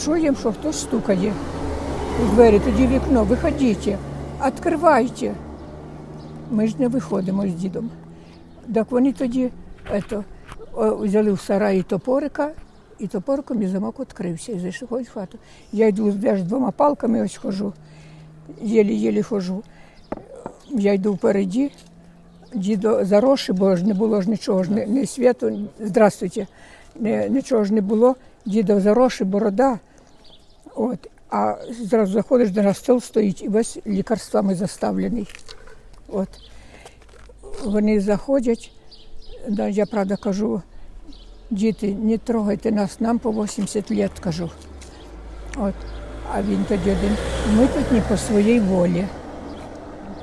чуємо, що хтось стукає у двері, тоді вікно, виходіть, відкривайте. Ми ж не виходимо з дідом. Так вони тоді взяли в сараї топорика, і топориком і замок відкрився, і зайшли в хату. Я йду з двома палками, ось хожу, єлі-єлі хожу. Я йду впереді, дідо заросший, бо ж не було ж нічого, ні світу, здравствуйте, нічого ж не було, дідо заросший, борода. От. А зразу заходиш, де на стіл стоїть і весь лікарствами заставлений. От. Вони заходять, да, я правда кажу, діти, не трогайте нас, нам по 80 років, кажу. От. А він тоді один, ми тут не по своїй волі.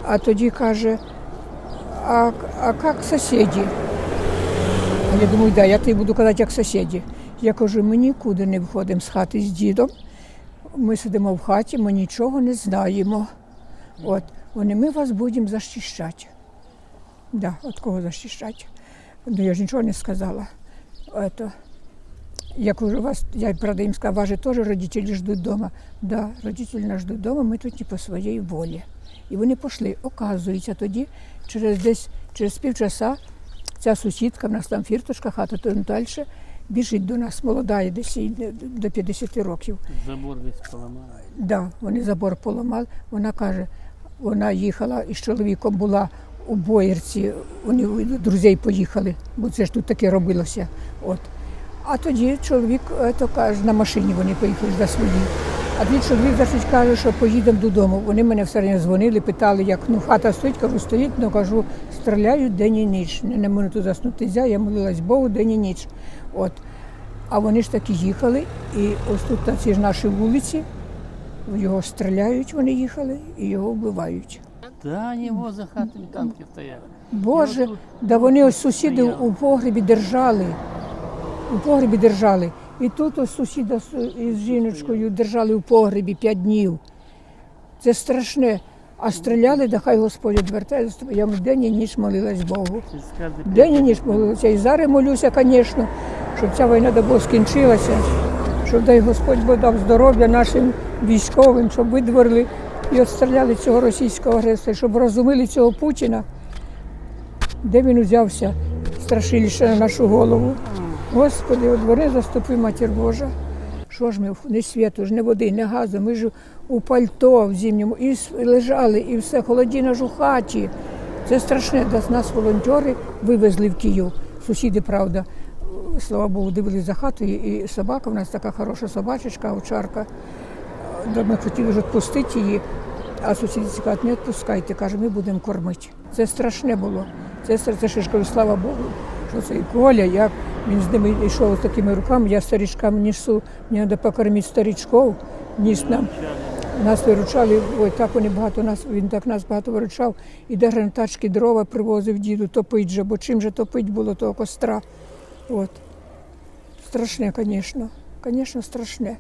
А тоді каже, а як сусіди? А я думаю, да, я тобі буду казати, як сусіди. Я кажу, ми нікуди не виходимо з хати з дідом. Ми сидимо в хаті, ми нічого не знаємо. От, вони, ми вас будемо захищати. Да, от кого захищати? Ну, я ж нічого не сказала. Я кажу, я, правда, їм сказала, вас же теж родителі ждуть вдома. Да, родителі нас ждуть вдома, ми тут не по своїй волі. І вони пішли. Оказується, тоді, через півчаса, ця сусідка, в нас там фіртушка, хата, то далі, біжить до нас, молода, десь до 50 років. Забор десь поламали? Так, да, вони забор поламали. Вона каже, вона їхала із чоловіком, була у Боярці, вони друзі поїхали, бо це ж тут таке робилося. От. А тоді чоловік каже, на машині вони поїхали за свої. А тоді чоловік каже, що поїдемо додому. Вони мене все одно дзвонили, питали, як хата стоїть, кажу, стоїть, але кажу, стріляють день і ніч. Не на минуту заснути нельзя, я молилась Богу день і ніч. От. А вони ж таки їхали, і ось тут на цій ж нашій вулиці, його стріляють, вони їхали, і його вбивають. Да, його за хатами танки стояли. Боже, да вони ось сусіди у погребі держали. У погребі держали. І тут ось сусіда із жіночкою держали у погребі 5 днів. Це страшне. А стріляли, да хай Господь відвертає. Я день і ніч молилась Богу. День і ніч молилася. І зараз молюся, звісно, щоб ця війна до Бога скінчилася, щоб дай Господь Бог дав здоров'я нашим військовим, щоб видворили і відстріляли цього російського агресора, щоб розуміли цього Путіна, де він узявся страшиліше на нашу голову. Господи, одвори, заступи, Матір Божа. Що ж ми, ні світу, ні води, ні газу, ми ж у пальто в зимньому, і лежали, і все, холодіна ж у хаті. Це страшне, нас волонтери вивезли в Київ. Сусіди, правда, слава Богу, дивились за хатою, і собака, в нас така хороша собачечка, овчарка. Ми хотіли ж відпустити її, а сусіди кажуть, не відпускайте, каже, ми будемо кормити. Це страшне було. Це ж кажу, слава Богу, що це і Коля, він з ними йшов з такими руками, я старичкам несу, мені треба покормити старичків, ніс нам. Нас виручали, ой, так вони багато, він так нас багато виручав, і де гранатачки дрова привозив діду топить же, бо чим же топить було того костра. От. Страшне, звісно, страшне.